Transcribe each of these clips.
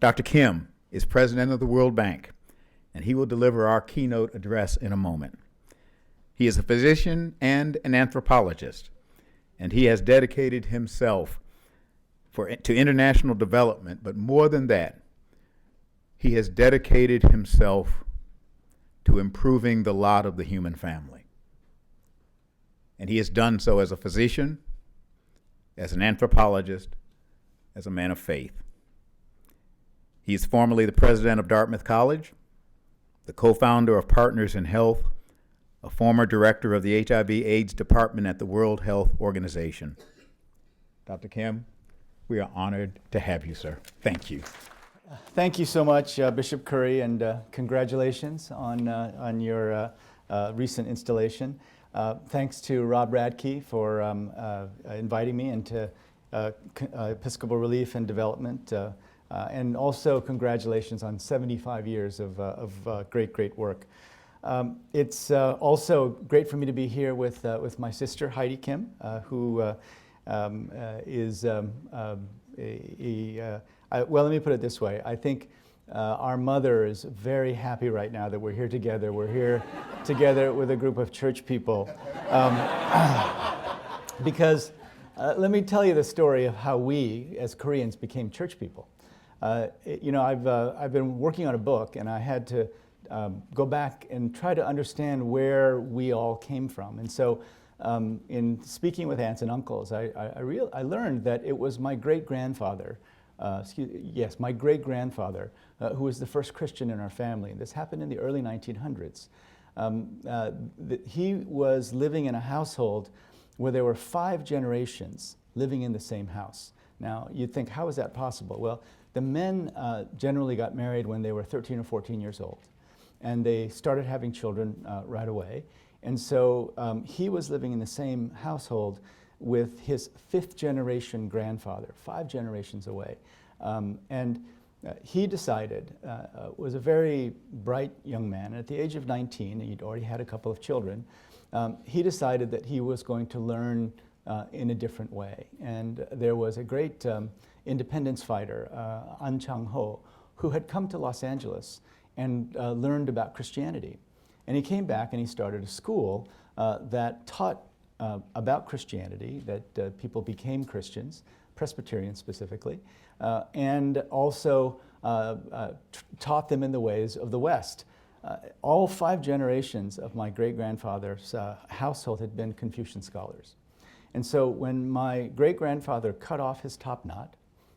Dr. Kim is president of the World Bank, and he will deliver our keynote address in a moment. He is a physician and an anthropologist, and he has dedicated himself to international development, but more than that, he has dedicated himself to improving the lot of the human family. And he has done so as a physician, as an anthropologist, as a man of faith. He is formerly the president of Dartmouth College, the co-founder of Partners in Health, a former director of the HIV/AIDS department at the World Health Organization. Dr. Kim, we are honored to have you, sir. Thank you. Thank you so much, Bishop Curry, and congratulations on your recent installation. Thanks to Rob Radke for inviting me into Episcopal Relief and Development, and also congratulations on 75 years of great work. It's also great for me to be here with my sister Heidi Kim, who is well, let me put it this way. I think our mother is very happy right now that we're here together. We're here together with a group of church people. Because let me tell you the story of how we, as Koreans, became church people. You know, I've been working on a book, and I had to go back and try to understand where we all came from. And so in speaking with aunts and uncles, I learned that it was my great-grandfather, my great-grandfather, who was the first Christian in our family. This happened in the early 1900s. He was living in a household where there were 5 generations living in the same house. Now, you'd think, how is that possible? Well, the men generally got married when they were 13 or 14 years old, and they started having children right away. And so he was living in the same household with his 5th generation grandfather, 5 generations away. He decided, was a very bright young man, and at the age of 19, he'd already had a couple of children, he decided that he was going to learn in a different way. And there was a great independence fighter, An Chang-ho, who had come to Los Angeles and learned about Christianity. And he came back and he started a school that taught about Christianity, that people became Christians, Presbyterians specifically, and also taught them in the ways of the West. All 5 generations of my great-grandfather's household had been Confucian scholars. And so when my great-grandfather cut off his top knot,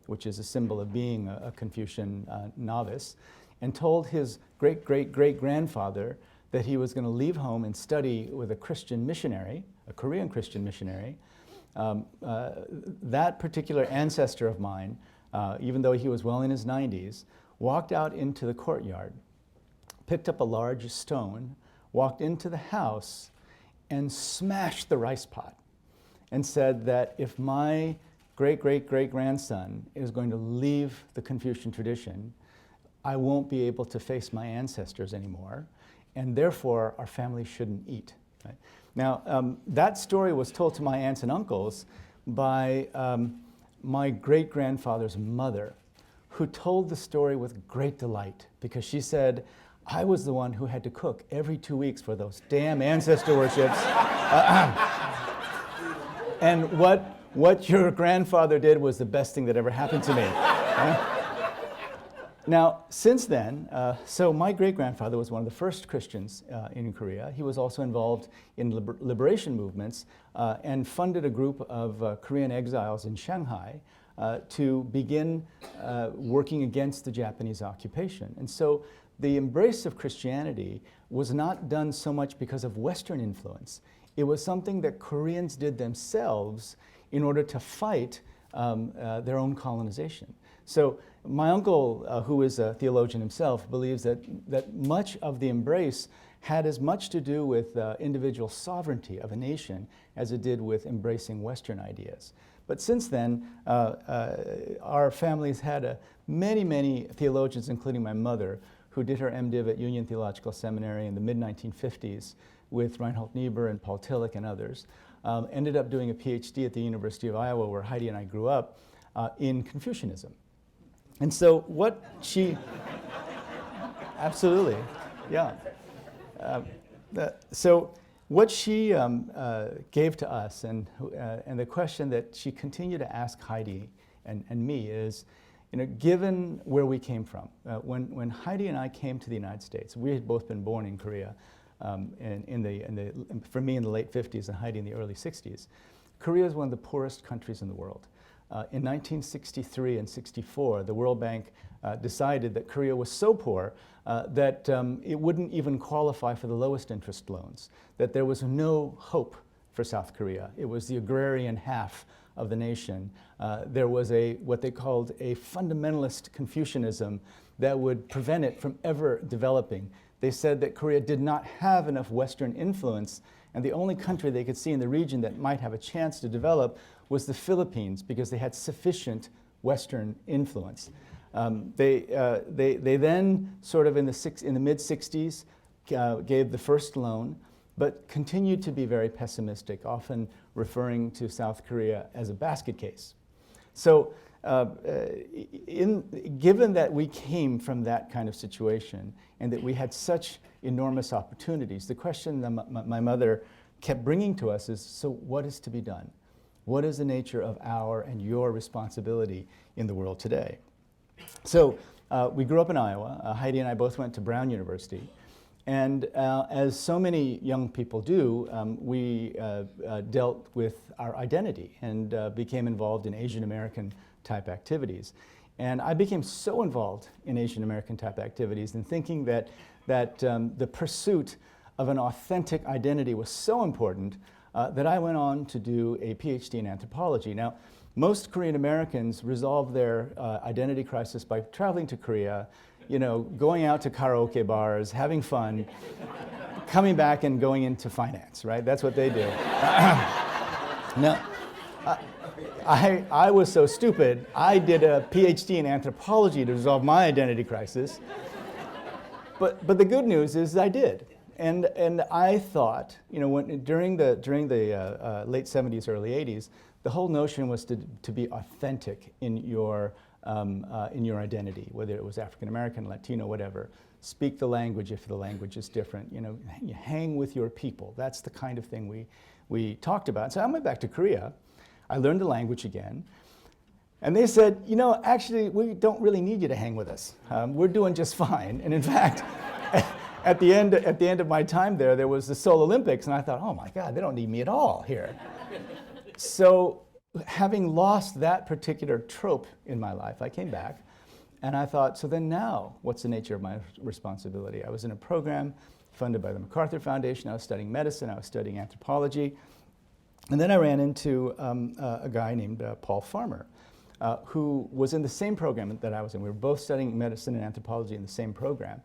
which is a symbol of being a Confucian novice, and told his great-great-great-grandfather that he was going to leave home and study with a Christian missionary, a Korean Christian missionary, that particular ancestor of mine, even though he was well in his 90s, walked out into the courtyard, picked up a large stone, walked into the house, and smashed the rice pot, and said that if my great-great-great-grandson is going to leave the Confucian tradition, I won't be able to face my ancestors anymore, and therefore our family shouldn't eat. Right? Now, that story was told to my aunts and uncles by my great-grandfather's mother, who told the story with great delight, because she said, I was the one who had to cook every 2 weeks for those damn ancestor worships. And what your grandfather did was the best thing that ever happened to me. Now, since then, so my great-grandfather was one of the first Christians in Korea. He was also involved in liberation movements and funded a group of Korean exiles in Shanghai to begin working against the Japanese occupation. And so the embrace of Christianity was not done so much because of Western influence. It was something that Koreans did themselves in order to fight their own colonization. So my uncle, who is a theologian himself, believes that much of the embrace had as much to do with individual sovereignty of a nation as it did with embracing Western ideas. But since then, our family's had many theologians, including my mother, who did her MDiv at Union Theological Seminary in the mid-1950s with Reinhold Niebuhr and Paul Tillich and others, ended up doing a PhD at the University of Iowa, where Heidi and I grew up, in Confucianism. And so what she, absolutely, yeah. So what she gave to us, and the question that she continued to ask Heidi and me is, given where we came from, when Heidi and I came to the United States, we had both been born in Korea, for me in the late 50s and Heidi in the early 60s. Korea is one of the poorest countries in the world. In 1963 and 64, the World Bank decided that Korea was so poor that it wouldn't even qualify for the lowest interest loans, that there was no hope for South Korea. It was the agrarian half of the nation. There was what they called a fundamentalist Confucianism that would prevent it from ever developing. They said that Korea did not have enough Western influence, and the only country they could see in the region that might have a chance to develop was the Philippines, because they had sufficient Western influence. They then, sort of in the mid-60s, gave the first loan, but continued to be very pessimistic, often referring to South Korea as a basket case. So given that we came from that kind of situation and that we had such enormous opportunities, the question that my mother kept bringing to us is, so what is to be done? What is the nature of our and your responsibility in the world today? So we grew up in Iowa. Heidi and I both went to Brown University. And as so many young people do, we dealt with our identity and became involved in Asian American type activities. And I became so involved in Asian American type activities and thinking that the pursuit of an authentic identity was so important that I went on to do a PhD in anthropology. Now, most Korean Americans resolve their identity crisis by traveling to Korea, going out to karaoke bars, having fun, coming back and going into finance, right? That's what they do. Now, I was so stupid, I did a PhD in anthropology to resolve my identity crisis. But the good news is I did. And I thought, during the late 70s, early 80s, the whole notion was to be authentic in your identity, whether it was African American, Latino, whatever. Speak the language if the language is different. You hang with your people. That's the kind of thing we talked about. So I went back to Korea. I learned the language again. And they said, actually, we don't really need you to hang with us. We're doing just fine. And in fact, at the end of my time there was the Seoul Olympics, and I thought, oh my God, they don't need me at all here. So having lost that particular trope in my life, I came back, and I thought, so then now, what's the nature of my responsibility? I was in a program funded by the MacArthur Foundation. I was studying medicine. I was studying anthropology. And then I ran into a guy named Paul Farmer, who was in the same program that I was in. We were both studying medicine and anthropology in the same program.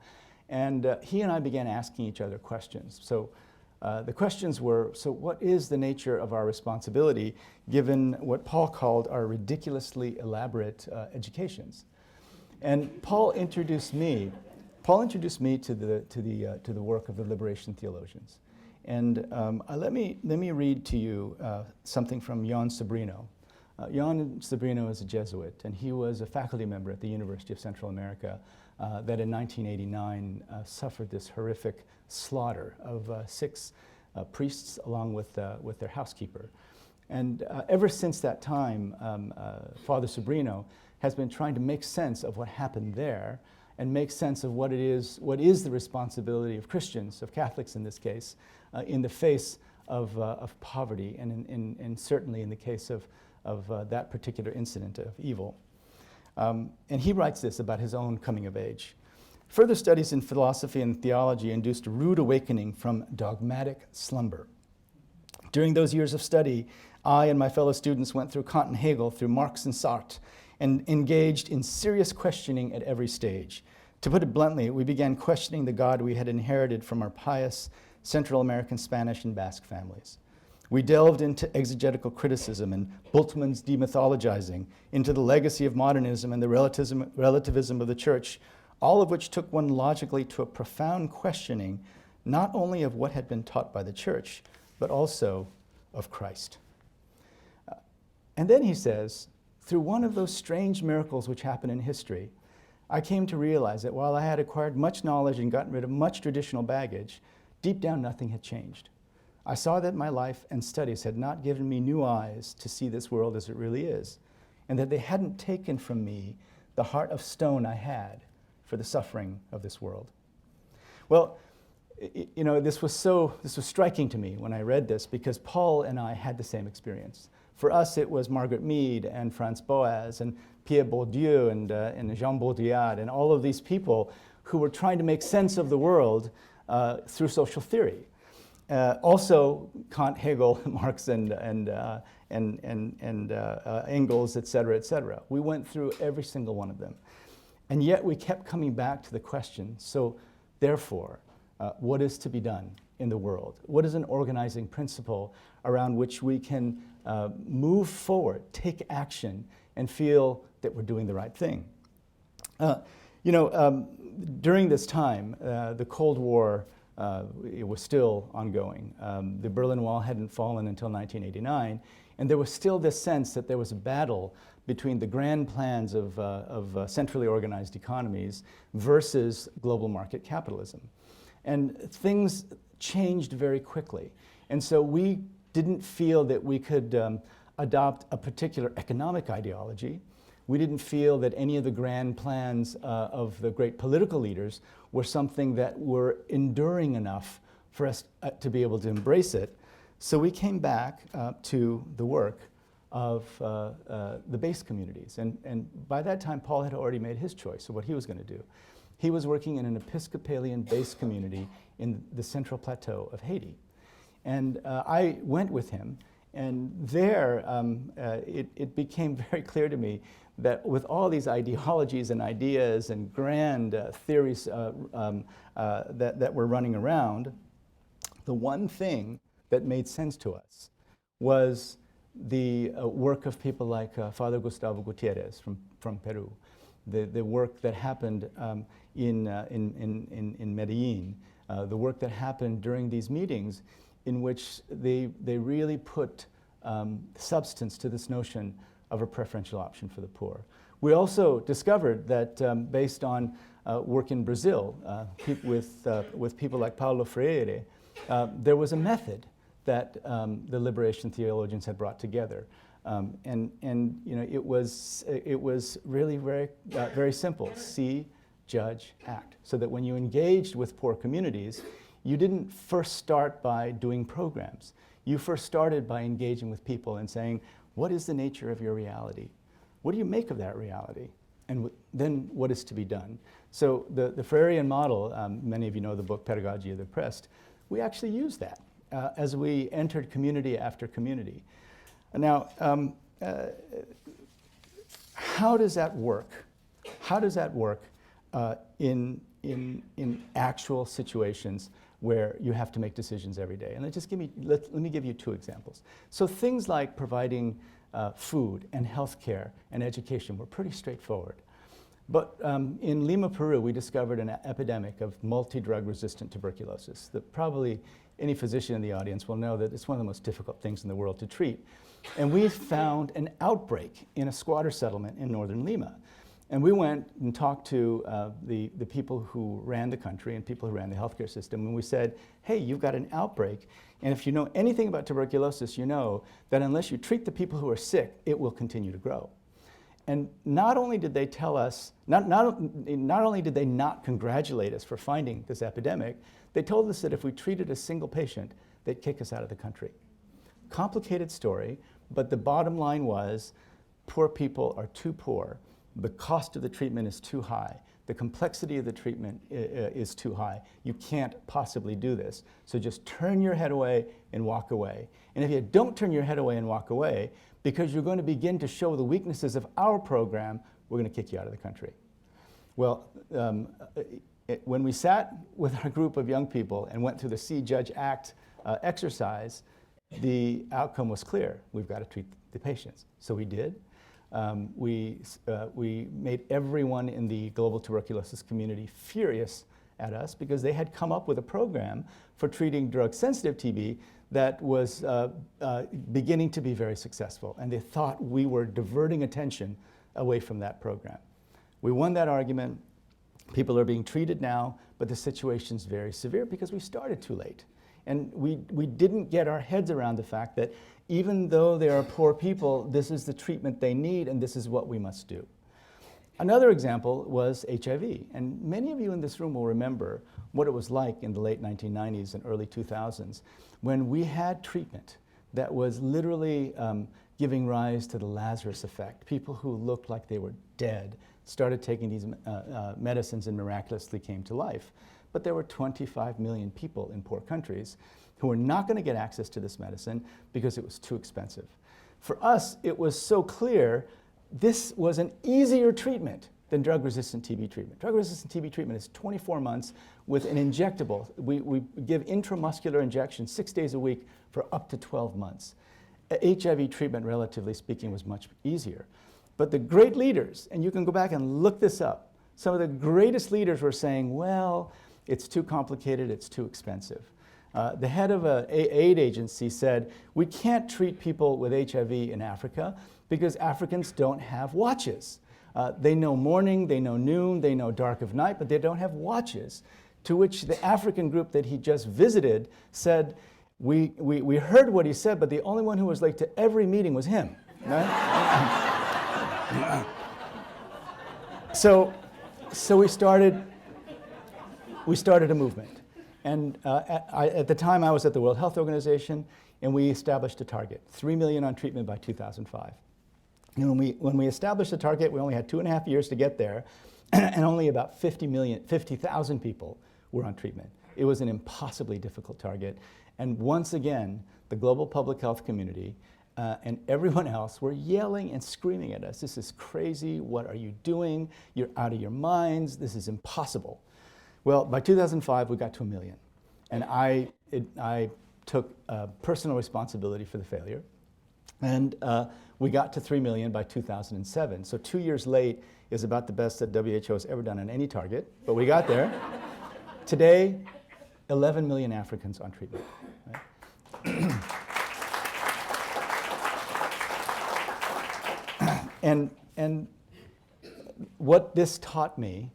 And he and I began asking each other questions. So the questions were, so what is the nature of our responsibility given what Paul called our ridiculously elaborate educations? And Paul introduced me to the work of the liberation theologians. And let me read to you something from Jan Sobrino. Jan Sobrino is a Jesuit, and he was a faculty member at the University of Central America that in 1989 suffered this horrific slaughter of 6 priests along with their housekeeper. And ever since that time, Father Sobrino has been trying to make sense of what happened there and make sense of what is the responsibility of Christians, of Catholics in this case, in the face of poverty and certainly in the case of that particular incident of evil. And he writes this about his own coming of age. Further studies in philosophy and theology induced a rude awakening from dogmatic slumber. During those years of study, I and my fellow students went through Kant and Hegel, through Marx and Sartre, and engaged in serious questioning at every stage. To put it bluntly, we began questioning the God we had inherited from our pious Central American Spanish and Basque families. We delved into exegetical criticism and Bultmann's demythologizing, into the legacy of modernism and the relativism of the church, all of which took one logically to a profound questioning, not only of what had been taught by the church, but also of Christ. And then he says, through one of those strange miracles which happen in history, I came to realize that while I had acquired much knowledge and gotten rid of much traditional baggage, deep down nothing had changed. I saw that my life and studies had not given me new eyes to see this world as it really is, and that they hadn't taken from me the heart of stone I had for the suffering of this world. Well, you know, this was striking to me when I read this, because Paul and I had the same experience. For us, it was Margaret Mead and Franz Boas and Pierre Bourdieu and Jean Baudrillard and all of these people who were trying to make sense of the world through social theory. Also, Kant, Hegel, Marx, and Engels, et cetera, et cetera. We went through every single one of them. And yet we kept coming back to the question, so therefore, what is to be done in the world? What is an organizing principle around which we can move forward, take action, and feel that we're doing the right thing? During this time, the Cold War it was still ongoing. The Berlin Wall hadn't fallen until 1989, and there was still this sense that there was a battle between the grand plans of centrally organized economies versus global market capitalism. And things changed very quickly. And so we didn't feel that we could adopt a particular economic ideology. We didn't feel that any of the grand plans of the great political leaders were something that were enduring enough for us to be able to embrace it. So we came back to the work of the base communities. And by that time, Paul had already made his choice of what he was going to do. He was working in an Episcopalian base community in the Central Plateau of Haiti. And I went with him, and there it became very clear to me that with all these ideologies and ideas and grand theories that were running around, the one thing that made sense to us was the work of people like Father Gustavo Gutierrez from Peru, the work that happened in Medellin, the work that happened during these meetings in which they really put substance to this notion of a preferential option for the poor. We also discovered that based on work in Brazil with people like Paulo Freire, there was a method that the liberation theologians had brought together. And you know, it was really very simple: see, judge, act. So that when you engaged with poor communities, you didn't first start by doing programs. You first started by engaging with people and saying, what is the nature of your reality? What do you make of that reality? And then what is to be done? So the Freirean model, many of you know the book Pedagogy of the Oppressed, we actually used that as we entered community after community. Now, how does that work? How does that work in actual situations where you have to make decisions every day? And let me give you two examples. So things like providing food and healthcare and education were pretty straightforward. But in Lima, Peru, we discovered an epidemic of multi-drug resistant tuberculosis that probably any physician in the audience will know that it's one of the most difficult things in the world to treat. And we found an outbreak in a squatter settlement in northern Lima. And we went and talked to the people who ran the country and people who ran the healthcare system, and we said, hey, you've got an outbreak, and if you know anything about tuberculosis, you know that unless you treat the people who are sick, it will continue to grow. And not only did they tell us, not only did they not congratulate us for finding this epidemic, they told us that if we treated a single patient, they'd kick us out of the country. Complicated story, but the bottom line was, poor people are too poor. The cost of the treatment is too high. The complexity of the treatment is too high. You can't possibly do this. So just turn your head away and walk away. And if you don't turn your head away and walk away, because you're going to begin to show the weaknesses of our program, we're going to kick you out of the country. Well, when we sat with our group of young people and went through the See, Judge, Act exercise, the outcome was clear. We've got to treat the patients. So we did. We made everyone in the global tuberculosis community furious at us because they had come up with a program for treating drug-sensitive TB that was beginning to be very successful, and they thought we were diverting attention away from that program. We won that argument. People are being treated now, but the situation's very severe because we started too late. And we didn't get our heads around the fact that even though they are poor people, this is the treatment they need and this is what we must do. Another example was HIV, and many of you in this room will remember what it was like in the late 1990s and early 2000s when we had treatment that was literally giving rise to the Lazarus effect. People who looked like they were dead started taking these medicines and miraculously came to life. But there were 25 million people in poor countries who were not going to get access to this medicine because it was too expensive. For us, it was so clear this was an easier treatment than drug-resistant TB treatment. Drug-resistant TB treatment is 24 months with an injectable. We give intramuscular injections 6 days a week for up to 12 months. HIV treatment, relatively speaking, was much easier. But the great leaders, and you can go back and look this up, some of the greatest leaders were saying, well, it's too complicated, it's too expensive. The head of an aid agency said, we can't treat people with HIV in Africa because Africans don't have watches. They know morning, they know noon, they know dark of night, but they don't have watches. To which the African group that he just visited said, we heard what he said, but the only one who was late to every meeting was him. Right? So we started a movement. And at the time, I was at the World Health Organization, and we established a target, 3 million on treatment by 2005. And when we established the target, we only had 2.5 years to get there, and only about 50,000 people were on treatment. It was an impossibly difficult target. And once again, the global public health community and everyone else were yelling and screaming at us. This is crazy. What are you doing? You're out of your minds. This is impossible. Well, by 2005, we got to 1 million. And I took personal responsibility for the failure. And we got to 3 million by 2007. So 2 years late is about the best that WHO has ever done on any target, but we got there. Today, 11 million Africans on treatment. Right? And what this taught me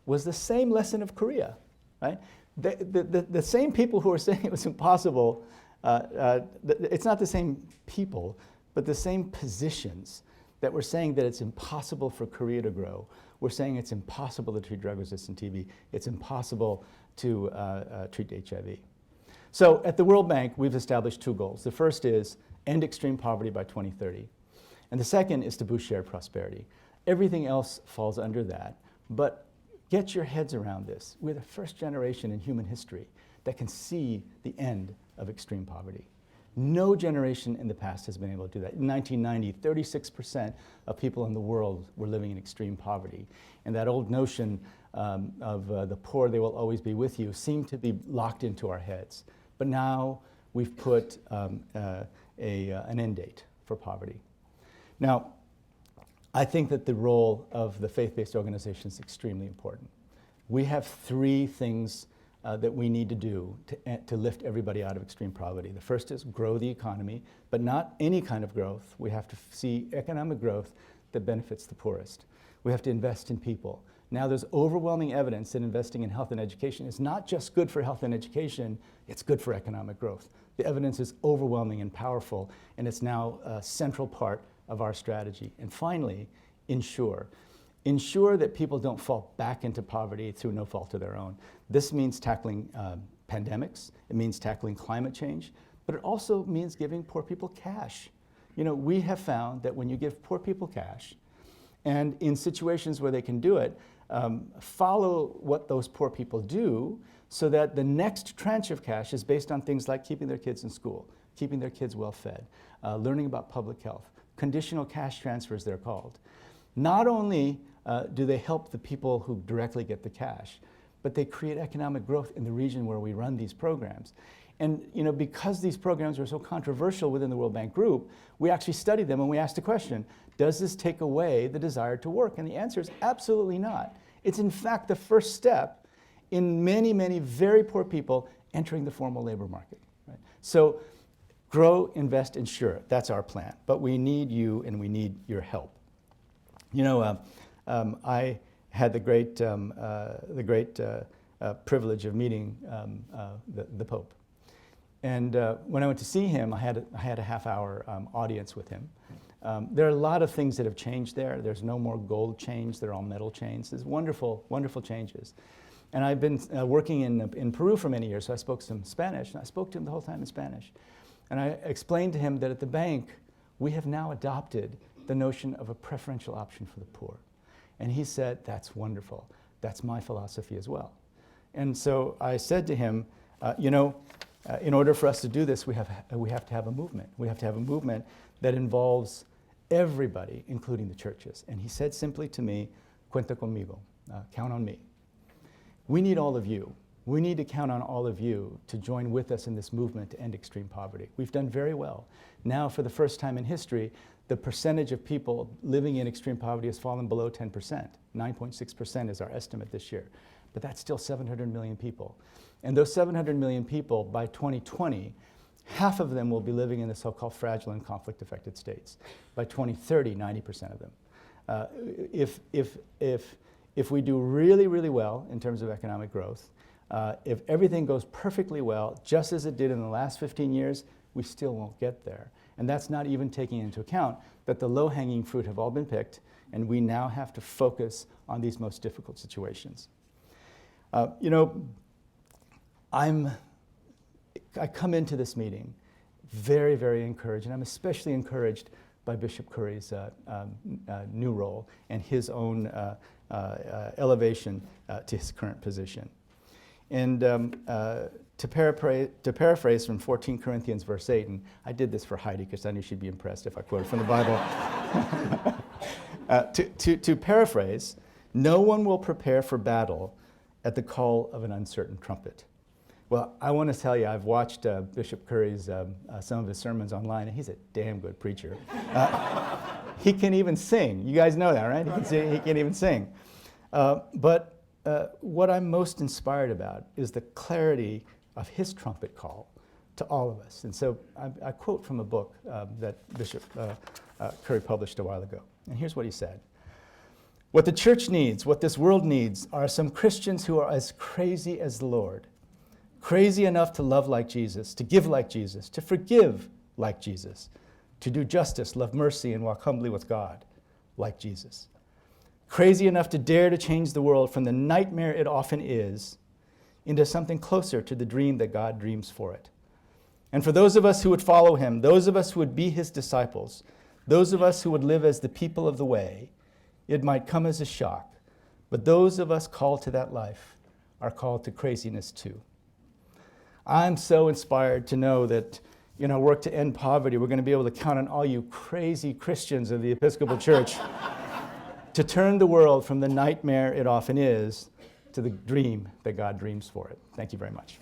was the same lesson of Korea, right? The same people who were saying it was impossible, it's not the same people, but the same positions that were saying that it's impossible for Korea to grow. We're saying it's impossible to treat drug-resistant TB. It's impossible to treat HIV. So at the World Bank, we've established 2 goals. The first is end extreme poverty by 2030. And the second is to boost shared prosperity. Everything else falls under that. But get your heads around this. We're the first generation in human history that can see the end of extreme poverty. No generation in the past has been able to do that. In 1990, 36% of people in the world were living in extreme poverty. And that old notion of the poor, they will always be with you, seemed to be locked into our heads. But now we've put an end date for poverty. Now, I think that the role of the faith-based organization is extremely important. We have 3 things that we need to do to lift everybody out of extreme poverty. The first is grow the economy, but not any kind of growth. We have to see economic growth that benefits the poorest. We have to invest in people. Now there's overwhelming evidence that investing in health and education is not just good for health and education, it's good for economic growth. The evidence is overwhelming and powerful, and it's now a central part of our strategy. And finally, ensure that people don't fall back into poverty through no fault of their own. This means tackling pandemics, it means tackling climate change, but it also means giving poor people cash. You know, we have found that when you give poor people cash, and in situations where they can do it, follow what those poor people do so that the next tranche of cash is based on things like keeping their kids in school, keeping their kids well fed, learning about public health. Conditional cash transfers, they're called. Not only do they help the people who directly get the cash, but they create economic growth in the region where we run these programs. And you know, because these programs are so controversial within the World Bank Group, we actually studied them and we asked the question, does this take away the desire to work? And the answer is absolutely not. It's in fact the first step in many, many very poor people entering the formal labor market. Right? So Grow, invest, insure. That's our plan. But we need you and we need your help. You know, I had the great privilege of meeting the Pope. And when I went to see him, I had a half-hour audience with him. There are a lot of things that have changed there. There's no more gold chains. They're all metal chains. There's wonderful, wonderful changes. And I've been working in Peru for many years, so I spoke some Spanish, and I spoke to him the whole time in Spanish. And I explained to him that at the bank, we have now adopted the notion of a preferential option for the poor. And he said, that's wonderful. That's my philosophy as well. And so I said to him, you know, in order for us to do this, we have to have a movement. We have to have a movement that involves everybody, including the churches. And he said simply to me, cuenta conmigo, count on me. We need all of you. We need to count on all of you to join with us in this movement to end extreme poverty. We've done very well. Now, for the first time in history, the percentage of people living in extreme poverty has fallen below 10%. 9.6% is our estimate this year. But that's still 700 million people. And those 700 million people, by 2020, half of them will be living in the so-called fragile and conflict-affected states. By 2030, 90% of them. If we do really, really well in terms of economic growth, if everything goes perfectly well, just as it did in the last 15 years, we still won't get there. And that's not even taking into account that the low-hanging fruit have all been picked, and we now have to focus on these most difficult situations. You know, I come into this meeting very, very encouraged, and I'm especially encouraged by Bishop Curry's new role and his own elevation to his current position. And to paraphrase from 14 Corinthians verse 8, and I did this for Heidi because I knew she'd be impressed if I quoted from the Bible. To paraphrase, no one will prepare for battle at the call of an uncertain trumpet. Well, I want to tell you, I've watched Bishop Curry's, some of his sermons online, and he's a damn good preacher. He can even sing. You guys know that, right? He can even sing. But what I'm most inspired about is the clarity of his trumpet call to all of us. And so I quote from a book that Bishop Curry published a while ago. And here's what he said. What the church needs, what this world needs, are some Christians who are as crazy as the Lord. Crazy enough to love like Jesus, to give like Jesus, to forgive like Jesus, to do justice, love mercy, and walk humbly with God like Jesus. Crazy enough to dare to change the world from the nightmare it often is into something closer to the dream that God dreams for it. And for those of us who would follow him, those of us who would be his disciples, those of us who would live as the people of the way, it might come as a shock, but those of us called to that life are called to craziness too. I'm so inspired to know that in our work to end poverty, we're going to be able to count on all you crazy Christians of the Episcopal Church to turn the world from the nightmare it often is to the dream that God dreams for it. Thank you very much.